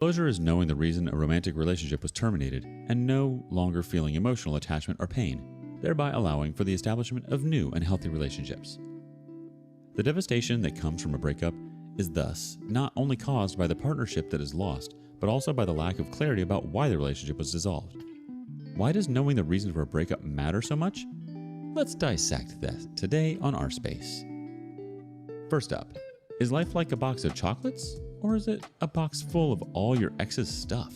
Closure is knowing the reason a romantic relationship was terminated and no longer feeling emotional attachment or pain, thereby allowing for the establishment of new and healthy relationships. The devastation that comes from a breakup is thus not only caused by the partnership that is lost, but also by the lack of clarity about why the relationship was dissolved. Why does knowing the reason for a breakup matter so much? Let's dissect that today on Our Space. First up, is life like a box of chocolates, or is it a box full of all your ex's stuff?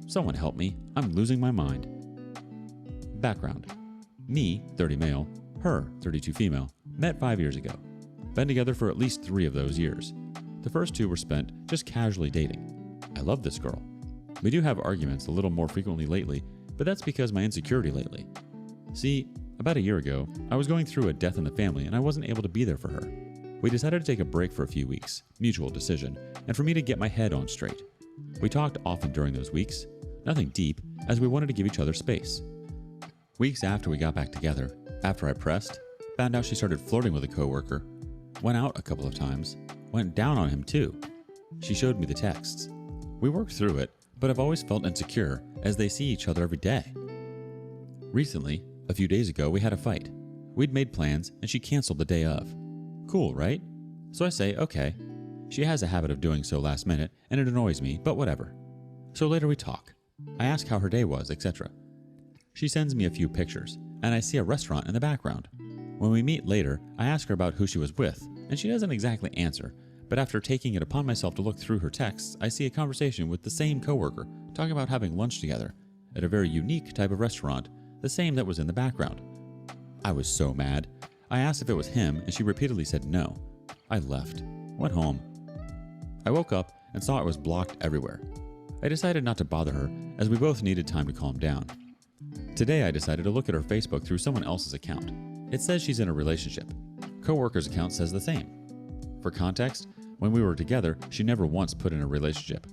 Someone help me, I'm losing my mind. Background: me, 30 male, her, 32 female, met 5 years ago. Been together for at least 3 of those years. The first 2 were spent just casually dating. I love this girl. We do have arguments a little more frequently lately, but that's because my insecurity lately. See, about a year ago, I was going through a death in the family and I wasn't able to be there for her. We decided to take a break for a few weeks, mutual decision, and for me to get my head on straight. We talked often during those weeks, nothing deep, as we wanted to give each other space. Weeks after we got back together, after I pressed, found out she started flirting with a coworker, went out a couple of times, went down on him too. She showed me the texts. We worked through it, but I've always felt insecure as they see each other every day. Recently, a few days ago, we had a fight. We'd made plans and she canceled the day of. Cool, right? So I say, okay. She has a habit of doing so last minute and it annoys me, but whatever. So later we talk. I ask how her day was, etc. She sends me a few pictures and I see a restaurant in the background. When we meet later, I ask her about who she was with and she doesn't exactly answer, but after taking it upon myself to look through her texts, I see a conversation with the same coworker talking about having lunch together at a very unique type of restaurant, the same that was in the background. I was so mad. I asked if it was him and she repeatedly said no. I left, went home. I woke up and saw it was blocked everywhere. I decided not to bother her as we both needed time to calm down. Today I decided to look at her Facebook through someone else's account. It says she's in a relationship. Coworker's account says the same. For context, when we were together, she never once put in a relationship.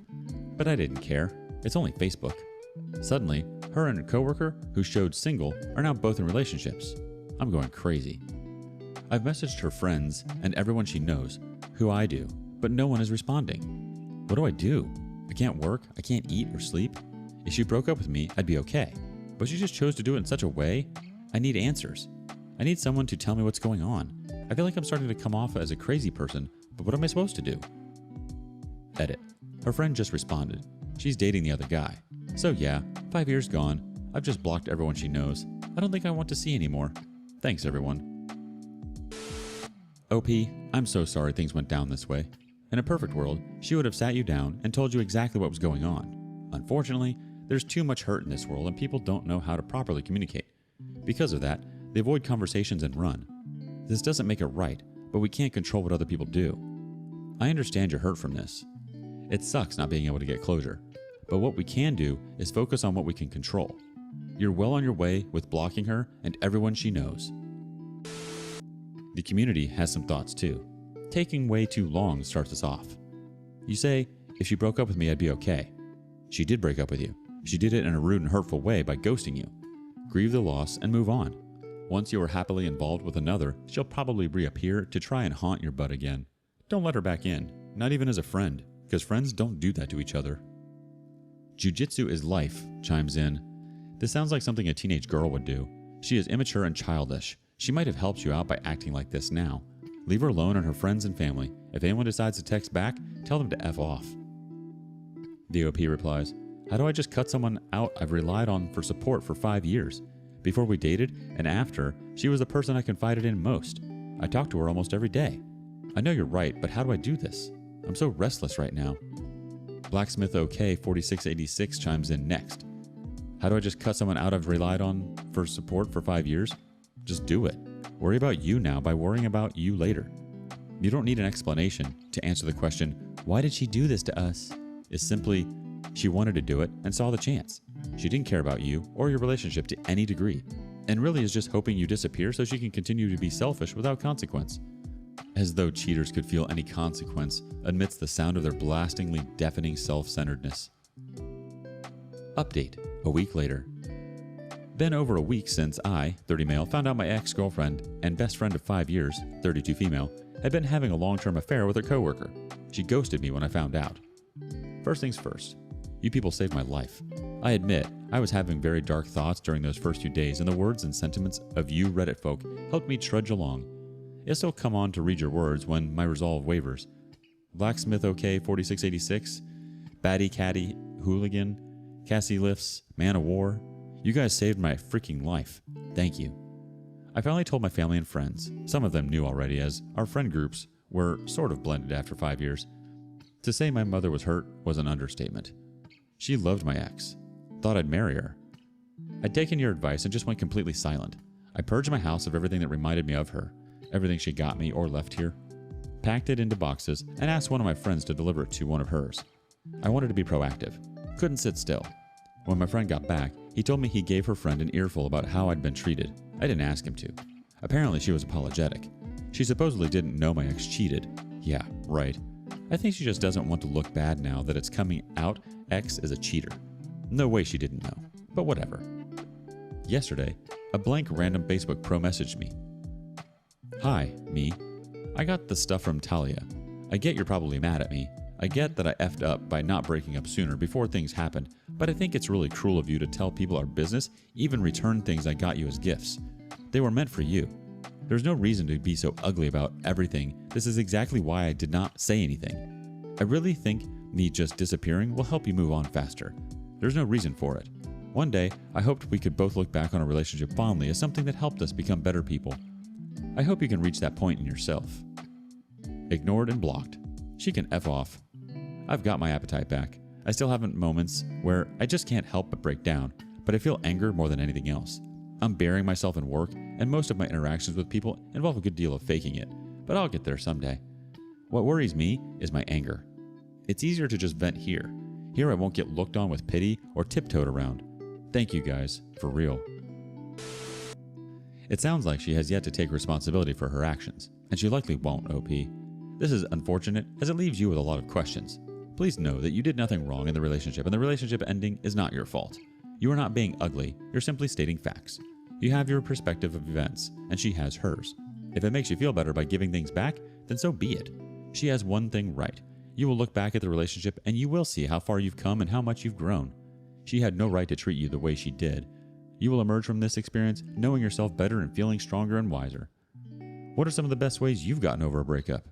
But I didn't care. It's only Facebook. Suddenly, her and a coworker who showed single are now both in relationships. I'm going crazy. I've messaged her friends and everyone she knows, who I do, but no one is responding. What do I do? I can't work, I can't eat or sleep. If she broke up with me, I'd be okay. But she just chose to do it in such a way. I need answers. I need someone to tell me what's going on. I feel like I'm starting to come off as a crazy person, but what am I supposed to do? Edit. Her friend just responded. She's dating the other guy. So yeah, 5 years gone. I've just blocked everyone she knows. I don't think I want to see anymore. Thanks, everyone. OP, I'm so sorry things went down this way. In a perfect world, she would have sat you down and told you exactly what was going on. Unfortunately, there's too much hurt in this world and people don't know how to properly communicate. Because of that, they avoid conversations and run. This doesn't make it right, but we can't control what other people do. I understand you're hurt from this. It sucks not being able to get closure, but what we can do is focus on what we can control. You're well on your way with blocking her and everyone she knows. The community has some thoughts too. Taking way too long starts us off. You say, if she broke up with me, I'd be okay. She did break up with you. She did it in a rude and hurtful way by ghosting you. Grieve the loss and move on. Once you are happily involved with another, she'll probably reappear to try and haunt your butt again. Don't let her back in, not even as a friend, because friends don't do that to each other. Jiu-jitsu is life, chimes in. This sounds like something a teenage girl would do. She is immature and childish. She might have helped you out by acting like this now. Leave her alone and her friends and family. If anyone decides to text back, tell them to F off. The OP replies, how do I just cut someone out I've relied on for support for 5 years? Before we dated and after, she was the person I confided in most. I talk to her almost every day. I know you're right, but how do I do this? I'm so restless right now. Blacksmith OK 4686 chimes in next. How do I just cut someone out I've relied on for support for 5 years? Just do it. Worry about you now by worrying about you later. You don't need an explanation to answer the question, why did she do this to us? It's simply, she wanted to do it and saw the chance. She didn't care about you or your relationship to any degree, and really is just hoping you disappear so she can continue to be selfish without consequence. As though cheaters could feel any consequence amidst the sound of their blastingly deafening self-centeredness. Update, a week later. Been over a week since I, 30 male, found out my ex-girlfriend and best friend of 5 years, 32 female, had been having a long-term affair with her coworker. She ghosted me when I found out. First things first, you people saved my life. I admit, I was having very dark thoughts during those first few days, and the words and sentiments of you Reddit folk helped me trudge along. It'll still come on to read your words when my resolve wavers. Blacksmith OK 4686, Batty Catty Hooligan, Cassie Lifts, Man of War. You guys saved my freaking life. Thank you. I finally told my family and friends. Some of them knew already, as our friend groups were sort of blended after 5 years. To say my mother was hurt was an understatement. She loved my ex. Thought I'd marry her. I'd taken your advice and just went completely silent. I purged my house of everything that reminded me of her, everything she got me or left here, packed it into boxes, and asked one of my friends to deliver it to one of hers. I wanted to be proactive. Couldn't sit still. When my friend got back, he told me he gave her friend an earful about how I'd been treated. I didn't ask him to. Apparently she was apologetic. She supposedly didn't know my ex cheated. Yeah, right. I think she just doesn't want to look bad now that it's coming out ex is a cheater. No way she didn't know, but whatever. Yesterday, a blank random Facebook pro messaged me. Hi, me. I got the stuff from Talia. I get you're probably mad at me. I get that I effed up by not breaking up sooner before things happened, but I think it's really cruel of you to tell people our business, even return things I got you as gifts. They were meant for you. There's no reason to be so ugly about everything. This is exactly why I did not say anything. I really think me just disappearing will help you move on faster. There's no reason for it. One day, I hoped we could both look back on our relationship fondly as something that helped us become better people. I hope you can reach that point in yourself. Ignored and blocked. She can F off. I've got my appetite back. I still have moments where I just can't help but break down, but I feel anger more than anything else. I'm burying myself in work, and most of my interactions with people involve a good deal of faking it, but I'll get there someday. What worries me is my anger. It's easier to just vent here. Here I won't get looked on with pity or tiptoed around. Thank you guys, for real. It sounds like she has yet to take responsibility for her actions, and she likely won't, OP. This is unfortunate as it leaves you with a lot of questions. Please know that you did nothing wrong in the relationship, and the relationship ending is not your fault. You are not being ugly, you're simply stating facts. You have your perspective of events, and she has hers. If it makes you feel better by giving things back, then so be it. She has one thing right. You will look back at the relationship and you will see how far you've come and how much you've grown. She had no right to treat you the way she did. You will emerge from this experience knowing yourself better and feeling stronger and wiser. What are some of the best ways you've gotten over a breakup?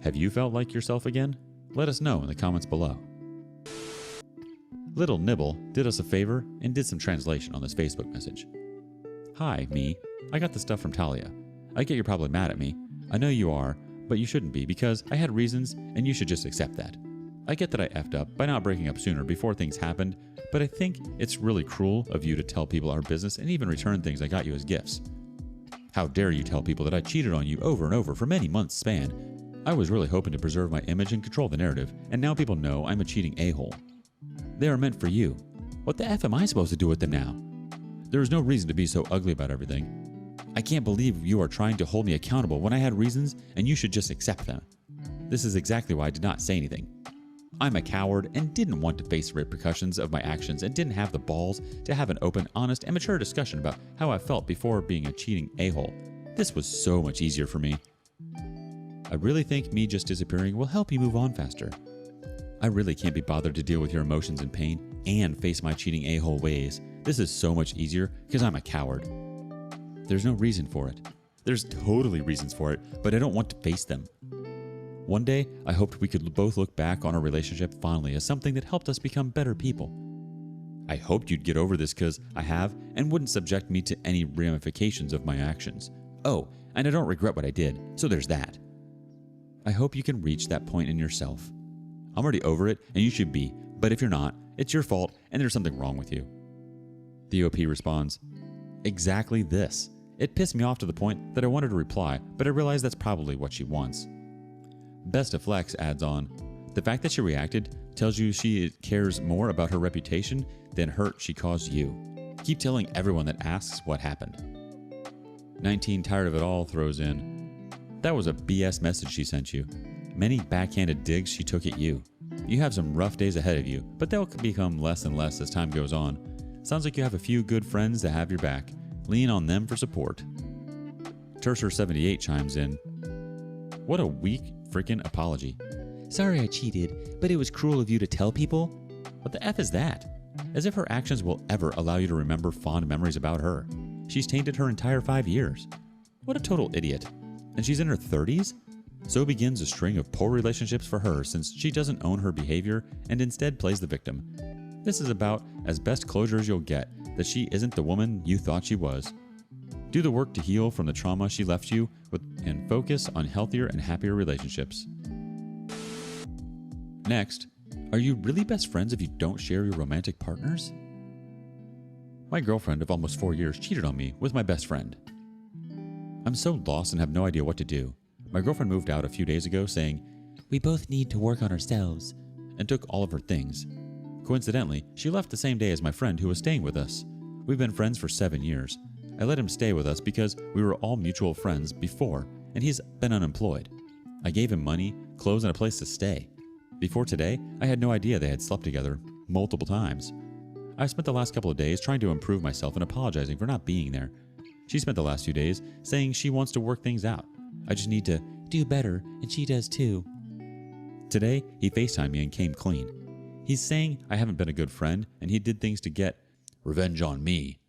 Have you felt like yourself again? Let us know in the comments below. Little Nibble did us a favor and did some translation on this Facebook message. Hi, me. I got the stuff from Talia. I get you're probably mad at me. I know you are, but you shouldn't be because I had reasons and you should just accept that. I get that I effed up by not breaking up sooner before things happened, but I think it's really cruel of you to tell people our business and even return things I got you as gifts. How dare you tell people that I cheated on you over and over for many months span? I was really hoping to preserve my image and control the narrative, and now people know I'm a cheating a-hole. They are meant for you. What the F am I supposed to do with them now? There is no reason to be so ugly about everything. I can't believe you are trying to hold me accountable when I had reasons and you should just accept them. This is exactly why I did not say anything. I'm a coward and didn't want to face the repercussions of my actions and didn't have the balls to have an open, honest, and mature discussion about how I felt before being a cheating a-hole. This was so much easier for me. I really think me just disappearing will help you move on faster. I really can't be bothered to deal with your emotions and pain and face my cheating a-hole ways. This is so much easier because I'm a coward. There's no reason for it. There's totally reasons for it, but I don't want to face them. One day, I hoped we could both look back on our relationship fondly as something that helped us become better people. I hoped you'd get over this because I have and wouldn't subject me to any ramifications of my actions. Oh, and I don't regret what I did, so there's that. I hope you can reach that point in yourself. I'm already over it, and you should be, but if you're not, it's your fault and there's something wrong with you. The OP responds, exactly this. It pissed me off to the point that I wanted to reply, but I realized that's probably what she wants. Best of Flex adds on, the fact that she reacted tells you she cares more about her reputation than hurt she caused you. Keep telling everyone that asks what happened. 19 Tired of It All throws in, that was a BS message she sent you. Many backhanded digs she took at you. You have some rough days ahead of you, but they'll become less and less as time goes on. Sounds like you have a few good friends that have your back. Lean on them for support. Terser78 chimes in, what a weak freaking apology. Sorry I cheated, but it was cruel of you to tell people? What the F is that? As if her actions will ever allow you to remember fond memories about her. She's tainted her entire 5 years. What a total idiot. And she's in her 30s? So begins a string of poor relationships for her since she doesn't own her behavior and instead plays the victim. This is about as best closure as you'll get that she isn't the woman you thought she was. Do the work to heal from the trauma she left you with and focus on healthier and happier relationships. Next, are you really best friends if you don't share your romantic partners? My girlfriend of almost 4 years cheated on me with my best friend. I'm so lost and have no idea what to do. My girlfriend moved out a few days ago saying, "We both need to work on ourselves," and took all of her things. Coincidentally, she left the same day as my friend who was staying with us. We've been friends for 7 years. I let him stay with us because we were all mutual friends before, and he's been unemployed. I gave him money, clothes, and a place to stay. Before today, I had no idea they had slept together multiple times. I spent the last couple of days trying to improve myself and apologizing for not being there. She spent the last few days saying she wants to work things out. I just need to do better, and she does too. Today, he FaceTimed me and came clean. He's saying I haven't been a good friend, and he did things to get revenge on me,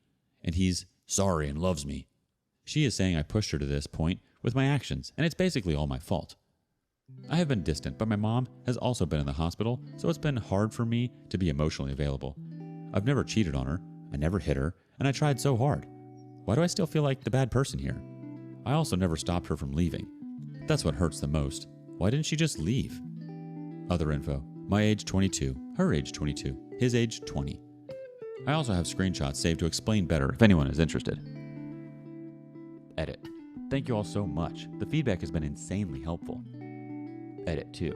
and he's sorry and loves me. She is saying I pushed her to this point with my actions, and it's basically all my fault. I have been distant, but my mom has also been in the hospital, so it's been hard for me to be emotionally available. I've never cheated on her, I never hit her, and I tried so hard. Why do I still feel like the bad person here? I also never stopped her from leaving. That's what hurts the most. Why didn't she just leave? Other info. My age 22, her age 22, his age 20. I also have screenshots saved to explain better if anyone is interested. Edit. Thank you all so much. The feedback has been insanely helpful. Edit 2.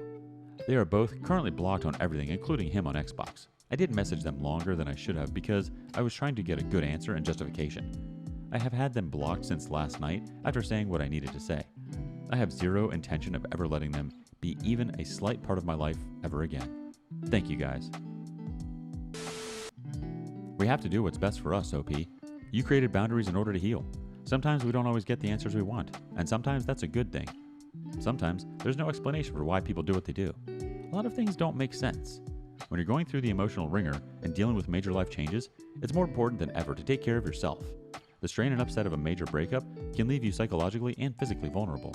They are both currently blocked on everything, including him on Xbox. I did message them longer than I should have because I was trying to get a good answer and justification. I have had them blocked since last night after saying what I needed to say. I have zero intention of ever letting them be even a slight part of my life ever again. Thank you guys. We have to do what's best for us, OP. You created boundaries in order to heal. Sometimes we don't always get the answers we want, and sometimes that's a good thing. Sometimes there's no explanation for why people do what they do. A lot of things don't make sense. When you're going through the emotional ringer and dealing with major life changes, it's more important than ever to take care of yourself. The strain and upset of a major breakup can leave you psychologically and physically vulnerable.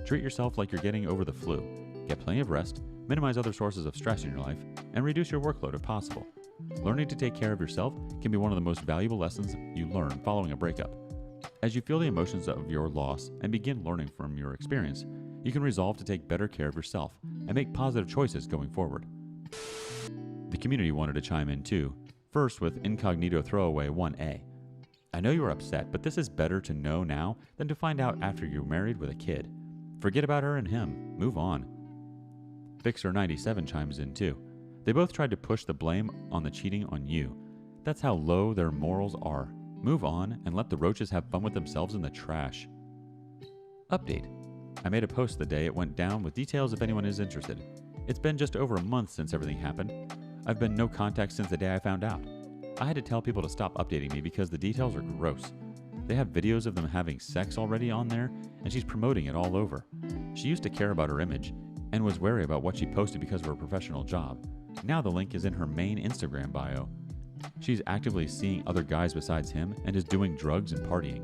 Treat yourself like you're getting over the flu. Get plenty of rest, minimize other sources of stress in your life, and reduce your workload if possible. Learning to take care of yourself can be one of the most valuable lessons you learn following a breakup. As you feel the emotions of your loss and begin learning from your experience, you can resolve to take better care of yourself and make positive choices going forward. The community wanted to chime in too, first with Incognito Throwaway 1A. I know you are upset, but this is better to know now than to find out after you're married with a kid. Forget about her and him. Move on. Fixer97 chimes in too. They both tried to push the blame on the cheating on you. That's how low their morals are. Move on and let the roaches have fun with themselves in the trash. Update. I made a post the day it went down with details if anyone is interested. It's been just over a month since everything happened. I've been no contact since the day I found out. I had to tell people to stop updating me because the details are gross. They have videos of them having sex already on there, and she's promoting it all over. She used to care about her image and was wary about what she posted because of her professional job. Now the link is in her main Instagram bio. She's actively seeing other guys besides him and is doing drugs and partying.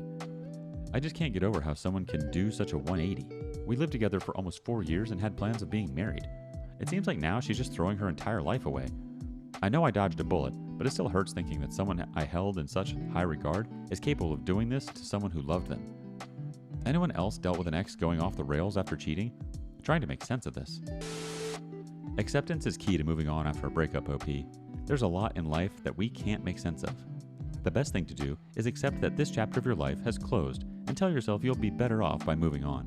I just can't get over how someone can do such a 180. We lived together for almost 4 years and had plans of being married. It seems like now she's just throwing her entire life away. I know I dodged a bullet, but it still hurts thinking that someone I held in such high regard is capable of doing this to someone who loved them. Anyone else dealt with an ex going off the rails after cheating? I'm trying to make sense of this. Acceptance is key to moving on after a breakup, OP. There's a lot in life that we can't make sense of. The best thing to do is accept that this chapter of your life has closed and tell yourself you'll be better off by moving on.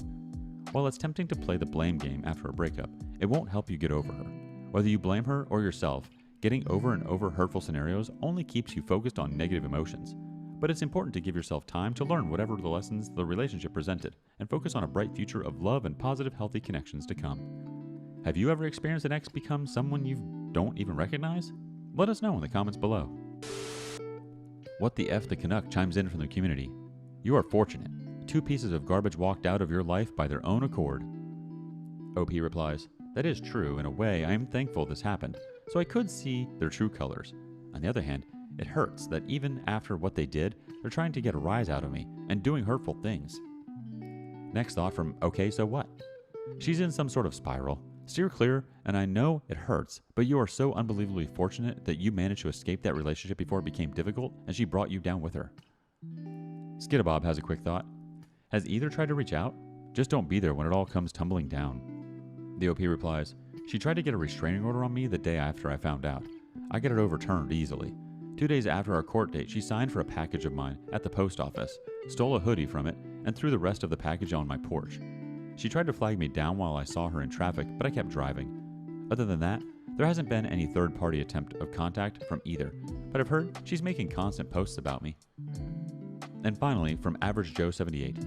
While it's tempting to play the blame game after a breakup, it won't help you get over her. Whether you blame her or yourself, getting over and over hurtful scenarios only keeps you focused on negative emotions. But it's important to give yourself time to learn whatever the lessons the relationship presented and focus on a bright future of love and positive, healthy connections to come. Have you ever experienced an ex become someone you don't even recognize? Let us know in the comments below. What the F the Canuck chimes in from the community. You are fortunate. 2 pieces of garbage walked out of your life by their own accord. OP replies, That is true. In a way, I am thankful this happened, so I could see their true colors. On the other hand, it hurts that even after what they did, they're trying to get a rise out of me and doing hurtful things. Next thought from Okay, so what? She's in some sort of spiral. Steer clear, and I know it hurts, but you are so unbelievably fortunate that you managed to escape that relationship before it became difficult, and she brought you down with her. Skidabob has a quick thought. Has either tried to reach out? Just don't be there when it all comes tumbling down. The OP replies, she tried to get a restraining order on me the day after I found out. I got it overturned easily. 2 days after our court date, she signed for a package of mine at the post office, stole a hoodie from it, and threw the rest of the package on my porch. She tried to flag me down while I saw her in traffic, but I kept driving. Other than that, there hasn't been any third-party attempt of contact from either, but I've heard she's making constant posts about me. And finally, from Average Joe 78,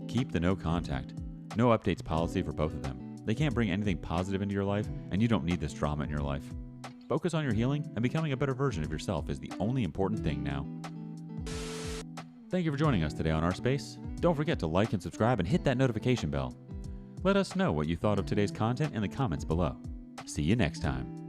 keep the no contact, no updates policy for both of them. They can't bring anything positive into your life, and you don't need this drama in your life. Focus on your healing, and becoming a better version of yourself is the only important thing now. Thank you for joining us today on Our Space. Don't forget to like and subscribe and hit that notification bell. Let us know what you thought of today's content in the comments below. See you next time.